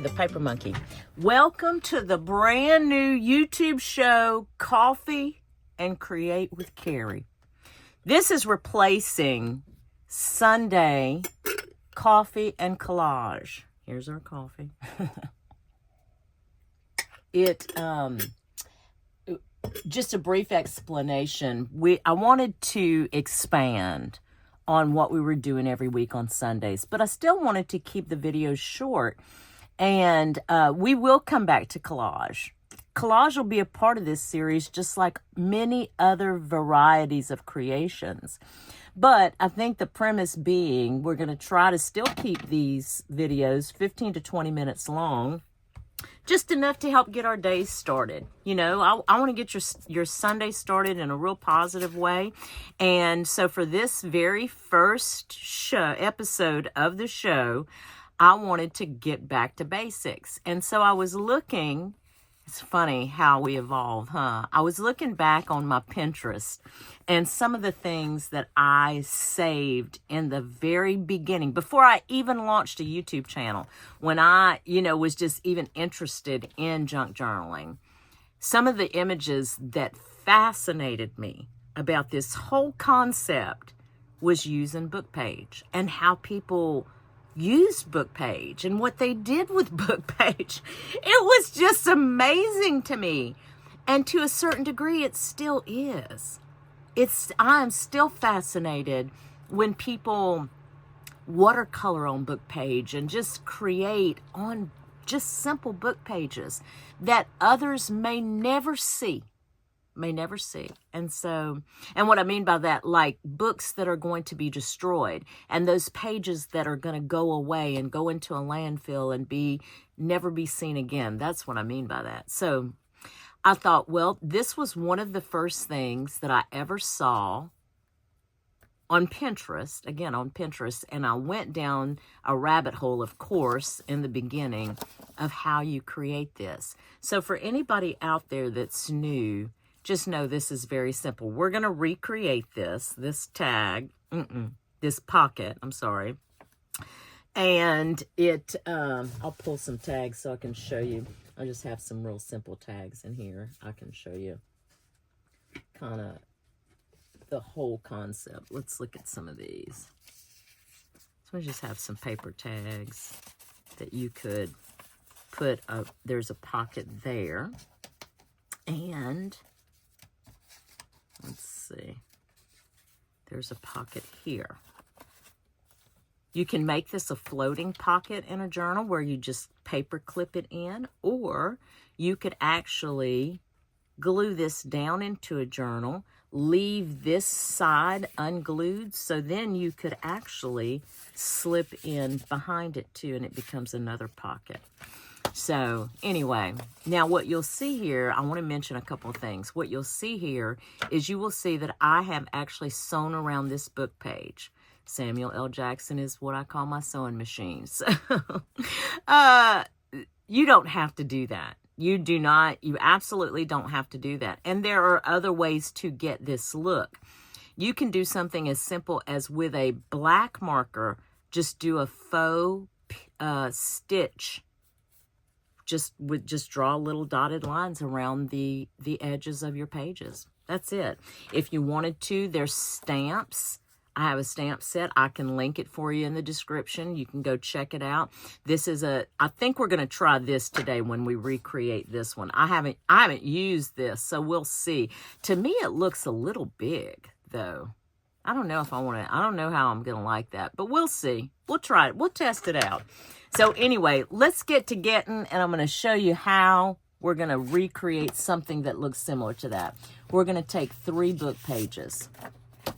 Carrie, the Paper Monkey. Welcome to the brand new YouTube show, Coffee and Create with Carrie. This is replacing Sunday Coffee and Collage. Here's our coffee. Just a brief explanation. I wanted to expand on what we were doing every week on Sundays, but I still wanted to keep the videos short, and we will come back to collage. Collage will be a part of this series, just like many other varieties of creations. But I think the premise being we're going to try to still keep these videos 15 to 20 minutes long, just enough to help get our days started. You know, I want to get your Sunday started in a real positive way. And so for this very first episode of the show, I wanted to get back to basics. And so I was looking, it's funny how we evolve, huh? I was looking back on my Pinterest and some of the things that I saved in the very beginning, before I even launched a YouTube channel, when I, was just even interested in junk journaling. Some of the images that fascinated me about this whole concept was using BookPage and how people used BookPage and what they did with BookPage. It was just amazing to me. And to a certain degree, it still is. I'm still fascinated when people watercolor on BookPage and just create on just simple book pages that others may never see. And so, and what I mean by that, like books that are going to be destroyed and those pages that are going to go away and go into a landfill and never be seen again. That's what I mean by that. So I thought, well, this was one of the first things that I ever saw on Pinterest, and I went down a rabbit hole, of course, in the beginning of how you create this. So for anybody out there that's new, just know this is very simple. We're going to recreate this pocket, and I'll pull some tags so I can show you. I just have some real simple tags in here. I can show you kind of the whole concept. Let's look at some of these. So I just have some paper tags that you could put up. There's a pocket there. And let's see. There's a pocket here. You can make this a floating pocket in a journal where you just paper clip it in, or you could actually glue this down into a journal, leave this side unglued, so then you could actually slip in behind it too, and it becomes another pocket. So anyway, now what you'll see here, I want to mention a couple of things. What you'll see here is you will see that I have actually sewn around this book page. Samuel L. Jackson is what I call my sewing machine. So you don't have to do that. You absolutely don't have to do that. And there are other ways to get this look. You can do something as simple as with a black marker, just do a faux stitch. Just draw little dotted lines around the edges of your pages. That's it. If you wanted to, there's stamps. I have a stamp set. I can link it for you in the description. You can go check it out. I think we're going to try this today when we recreate this one. I haven't used this, so we'll see. To me, it looks a little big, though. I don't know if I don't know how I'm going to like that, but we'll see. We'll try it. We'll test it out. So anyway, let's get to getting, and I'm going to show you how we're going to recreate something that looks similar to that. We're going to take 3 book pages.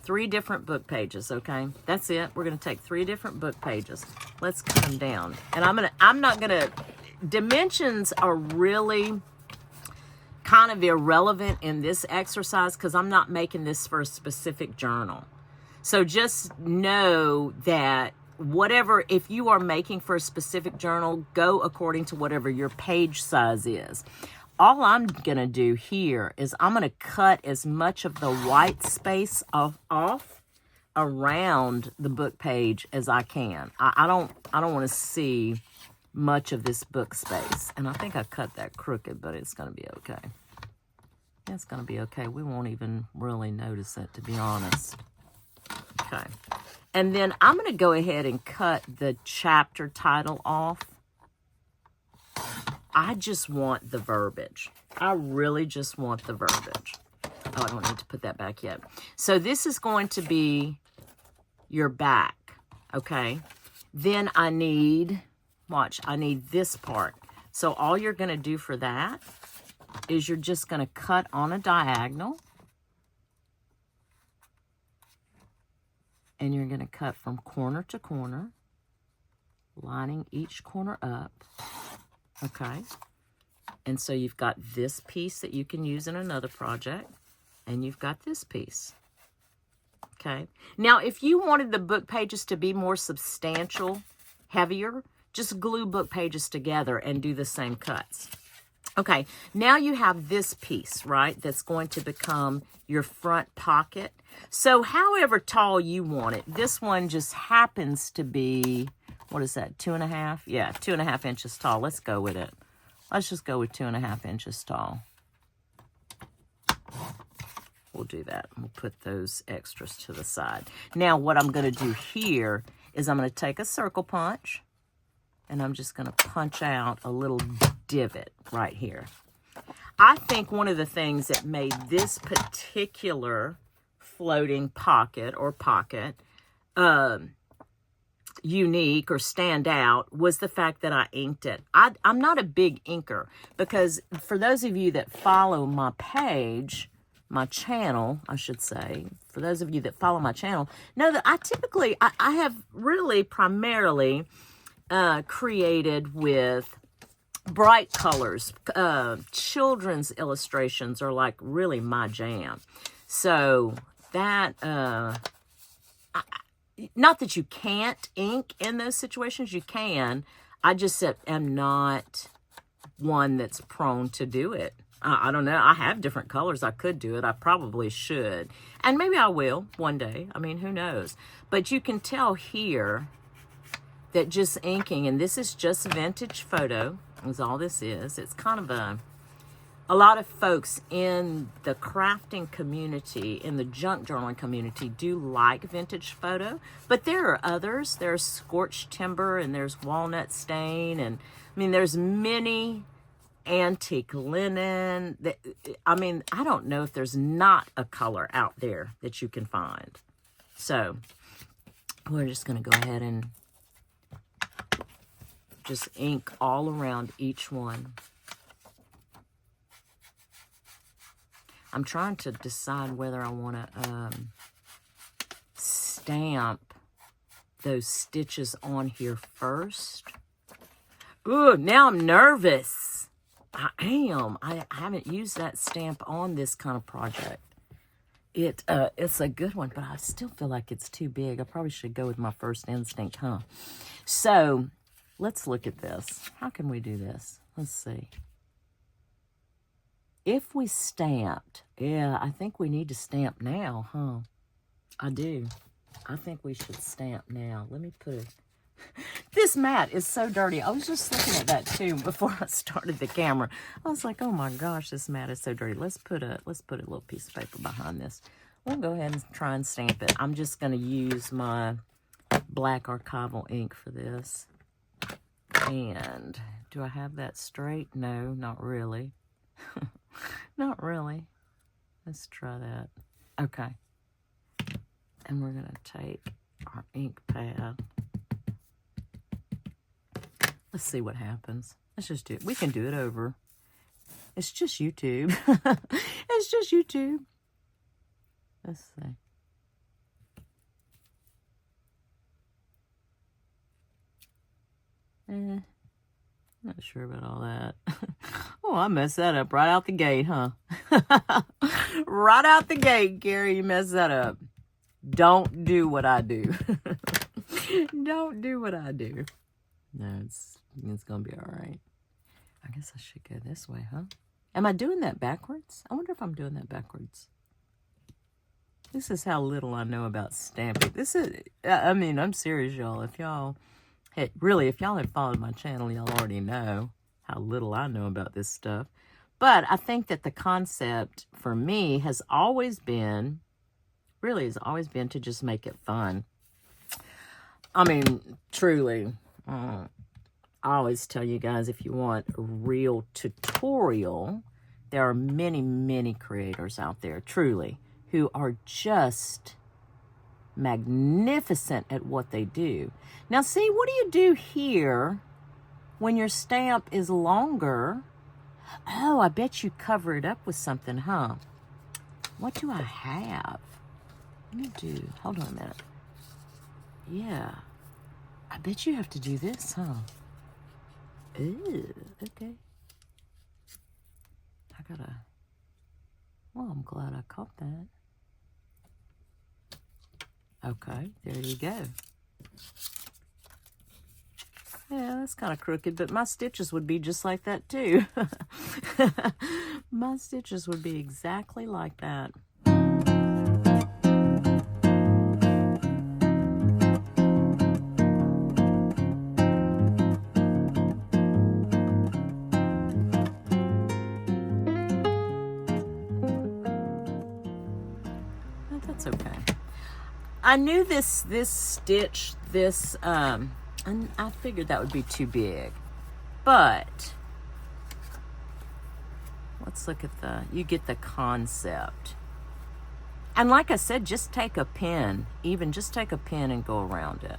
3 different book pages, okay? That's it. We're going to take 3 different book pages. Let's cut them down. And dimensions are really kind of irrelevant in this exercise because I'm not making this for a specific journal. So just know that if you are making for a specific journal, go according to whatever your page size is. All I'm going to do here is I'm going to cut as much of the white space off around the book page as I can. I don't want to see much of this book space. And I think I cut that crooked, but it's going to be okay. It's going to be okay. We won't even really notice it, to be honest. Okay. And then I'm going to go ahead and cut the chapter title off. I just want the verbiage. I really just want the verbiage. Oh, I don't need to put that back yet. So this is going to be your back, okay? Then I need, watch, I need this part. So all you're going to do for that is you're just going to cut on a diagonal. And you're going to cut from corner to corner, lining each corner up, okay? And so you've got this piece that you can use in another project, and you've got this piece, okay? Now, if you wanted the book pages to be more substantial, heavier, just glue book pages together and do the same cuts. Okay, now you have this piece, right, that's going to become your front pocket. So however tall you want it, this one just happens to be, what is that, 2.5? Yeah, 2.5 inches tall. Let's go with it. Let's just go with 2.5 inches tall. We'll do that. We'll put those extras to the side. Now what I'm going to do here is I'm going to take a circle punch, and I'm just going to punch out a little divot right here. I think one of the things that made this particular floating pocket or pocket unique or stand out was the fact that I inked it. I'm not a big inker, because for those of you that follow my page, my channel, I should say, for those of you that follow my channel, know that I typically, I have really primarily created with bright colors. Children's illustrations are like really my jam. So that, not that you can't ink in those situations, you can. I just am not one that's prone to do it. I don't know. I have different colors. I could do it. I probably should. And maybe I will one day. I mean, who knows? But you can tell here that just inking, and this is just vintage photo, is all this is. It's kind of a lot of folks in the crafting community, in the junk journaling community, do like vintage photo, but there are others. There's scorched timber, and there's walnut stain, and I mean, there's many antique linen. I mean, I don't know if there's not a color out there that you can find. So we're just going to go ahead and just ink all around each one. I'm trying to decide whether I want to stamp those stitches on here first. Ooh, now I'm nervous. I am. I haven't used that stamp on this kind of project. It's a good one, but I still feel like it's too big. I probably should go with my first instinct, huh? So let's look at this. How can we do this? Let's see. If we stamped, yeah, I think we need to stamp now, huh? I do. I think we should stamp now. Let me put it. This mat is so dirty. I was just looking at that too before I started the camera. I was like, oh my gosh, this mat is so dirty. Let's put a little piece of paper behind this. We'll go ahead and try and stamp it. I'm just going to use my black archival ink for this. And do I have that straight? No, not really. Not really. Let's try that. Okay. And we're going to take our ink pad. Let's see what happens. Let's just do it. We can do it over. It's just YouTube. It's just YouTube. Let's see. Not sure about all that. Oh, I messed that up right out the gate, huh? Right out the gate, Carrie, you messed that up. Don't do what I do. Don't do what I do. No, it's going to be all right. I guess I should go this way, huh? Am I doing that backwards? I wonder if I'm doing that backwards. This is how little I know about stamping. This is, I mean, I'm serious, y'all. If y'all Hey, really, if y'all have followed my channel, y'all already know how little I know about this stuff. But I think that the concept for me has always been, really has always been to just make it fun. I mean, truly, I always tell you guys, if you want a real tutorial, there are many, many creators out there, truly, who are just magnificent at what they do. Now, see, what do you do here when your stamp is longer? Oh, I bet you cover it up with something, huh? What do I have? Let me do, hold on a minute. Yeah, I bet you have to do this, huh? Ooh, okay. I gotta, well, I'm glad I caught that. Okay, there you go. Yeah, that's kind of crooked, but my stitches would be just like that too. My stitches would be exactly like that. But that's okay. I knew this stitch, and I figured that would be too big, but let's look at you get the concept. And like I said, just take a pin, just take a pin and go around it.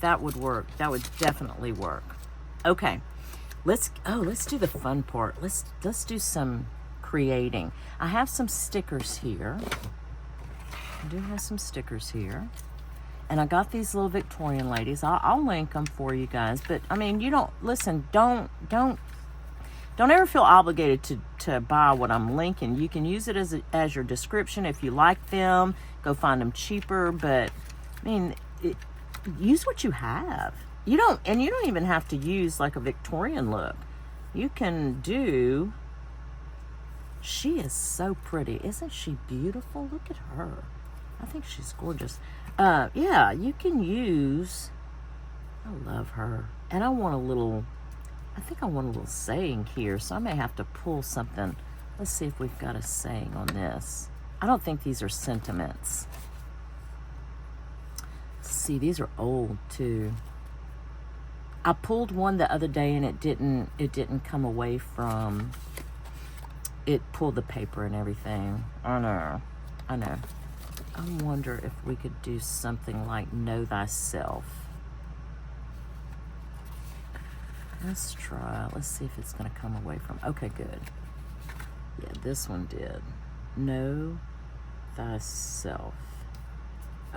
That would work. That would definitely work. Okay, let's do the fun part. Let's do some creating. I have some stickers here. I do have some stickers here. And I got these little Victorian ladies. I'll link them for you guys. But I mean, you don't listen. Don't ever feel obligated to buy what I'm linking. You can use it as your description if you like them. Go find them cheaper. But I mean, use what you have. You don't even have to use like a Victorian look. You can do. She is so pretty, isn't she beautiful? Look at her. I think she's gorgeous. Yeah, you can use, I love her. And I want I think I want a little saying here, so I may have to pull something. Let's see if we've got a saying on this. I don't think these are sentiments. See, these are old too. I pulled one the other day and it didn't come away from, it pulled the paper and everything. I know. I wonder if we could do something like know thyself. Let's try. Let's see if it's going to come away from. Okay, good. Yeah, this one did. Know thyself.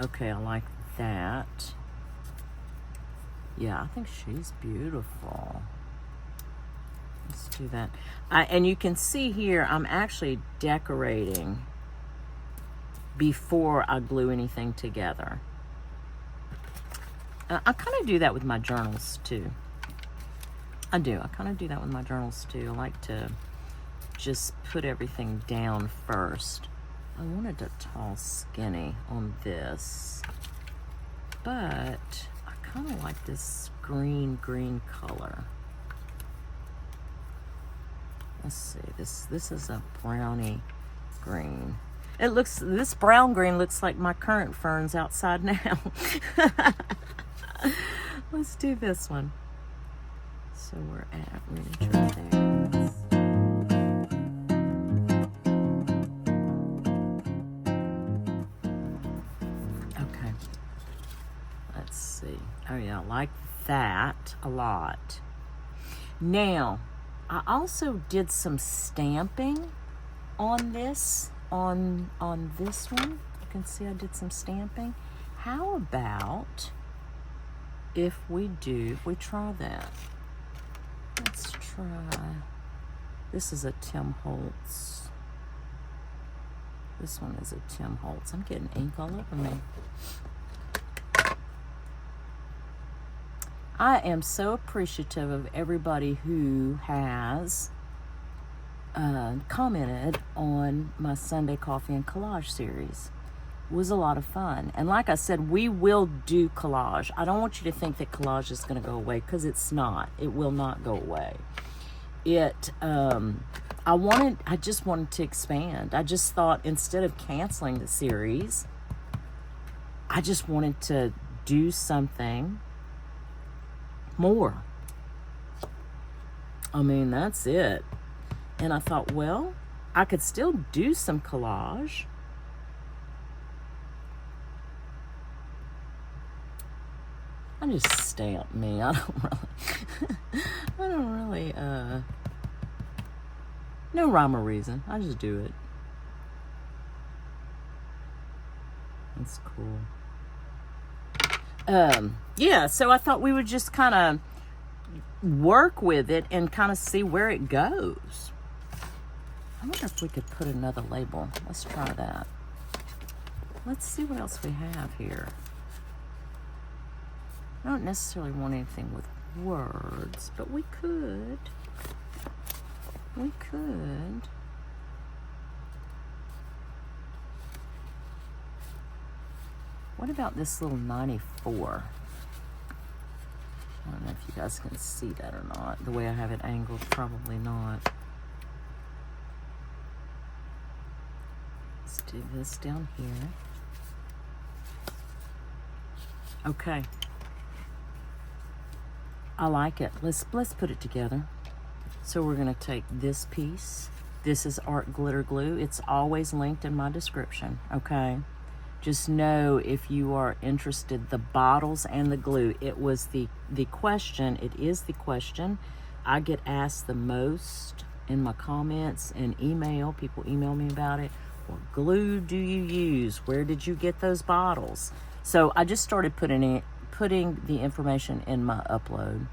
Okay, I like that. Yeah, I think she's beautiful. Let's do that. And you can see here, I'm actually decorating before I glue anything together. I kind of do that with my journals too. I do. I kind of do that with my journals too. I like to just put everything down first. I wanted a tall skinny on this, but I kind of like this green color. Let's see. This is a brownie green. This brown green looks like my current ferns outside now. Let's do this one. So we're at miniature there. Okay. Let's see. Oh yeah, I like that a lot. Now, I also did some stamping on this. On this one, you can see I did some stamping. How about if we try that? Let's try, this is a Tim Holtz. This one is a Tim Holtz. I'm getting ink all over me. I am so appreciative of everybody who has commented on my Sunday Coffee and Collage series. was a lot of fun. And like I said, we will do collage. I don't want you to think that collage is going to go away, because it's not. It will not go away. I just wanted to expand. I just thought, instead of canceling the series, I just wanted to do something more. I mean, that's it. And I thought, well, I could still do some collage. I just stamp me. I don't really, no rhyme or reason. I just do it. That's cool. Yeah, so I thought we would just kind of work with it and kind of see where it goes. I wonder if we could put another label. Let's try that. Let's see what else we have here. I don't necessarily want anything with words, but we could. We could. What about this little 94? I don't know if you guys can see that or not. The way I have it angled, probably not. Let's do this down here. Okay. I like it. Let's put it together. So we're going to take this piece. This is Art Glitter Glue. It's always linked in my description, okay? Just know, if you are interested, the bottles and the glue, it was the question. It is the question I get asked the most in my comments and email. People email me about it. What glue do you use? Where did you get those bottles? So I just started putting the information in my upload.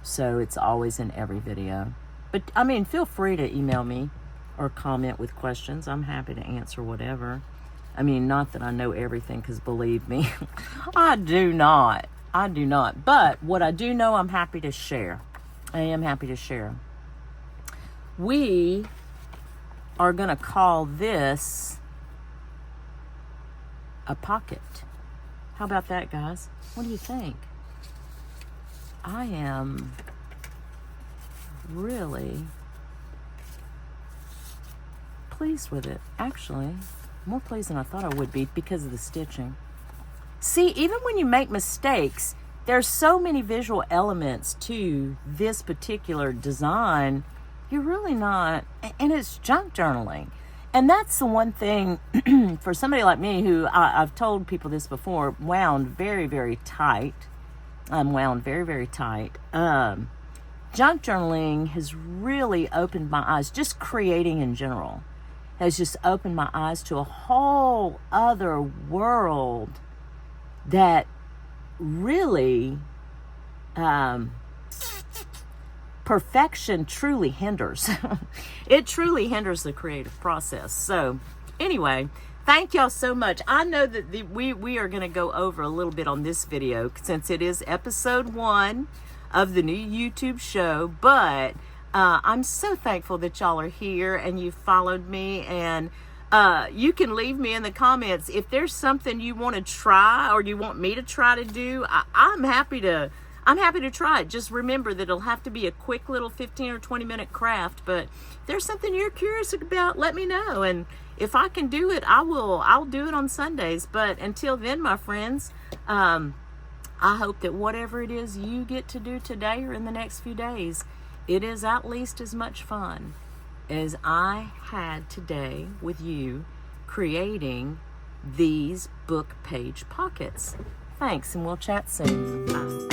So it's always in every video. But I mean, feel free to email me or comment with questions. I'm happy to answer whatever. I mean, not that I know everything, because believe me, I do not. But what I do know, I'm happy to share. I am happy to share. We are going to call this a pocket. How about that, guys? What do you think? I am really pleased with it. Actually, more pleased than I thought I would be, because of the stitching. See, even when you make mistakes, there's so many visual elements to this particular design. You're really not, and it's junk journaling. And that's the one thing for somebody like me, who I've told people this before, wound very, very tight. I'm wound very, very tight. Junk journaling has really opened my eyes. Just creating in general has just opened my eyes to a whole other world that really perfection truly hinders. It truly hinders the creative process. So anyway, thank y'all so much. I know that we are going to go over a little bit on this video, since it is episode 1 of the new YouTube show, but I'm so thankful that y'all are here and you followed me, and you can leave me in the comments if there's something you want to try or you want me to try to do. I'm happy to try it. Just remember that it'll have to be a quick little 15 or 20 minute craft, but if there's something you're curious about, let me know, and if I can do it, I'll do it on Sundays. But until then, my friends, I hope that whatever it is you get to do today or in the next few days, it is at least as much fun as I had today with you creating these book page pockets. Thanks, and we'll chat soon. Bye.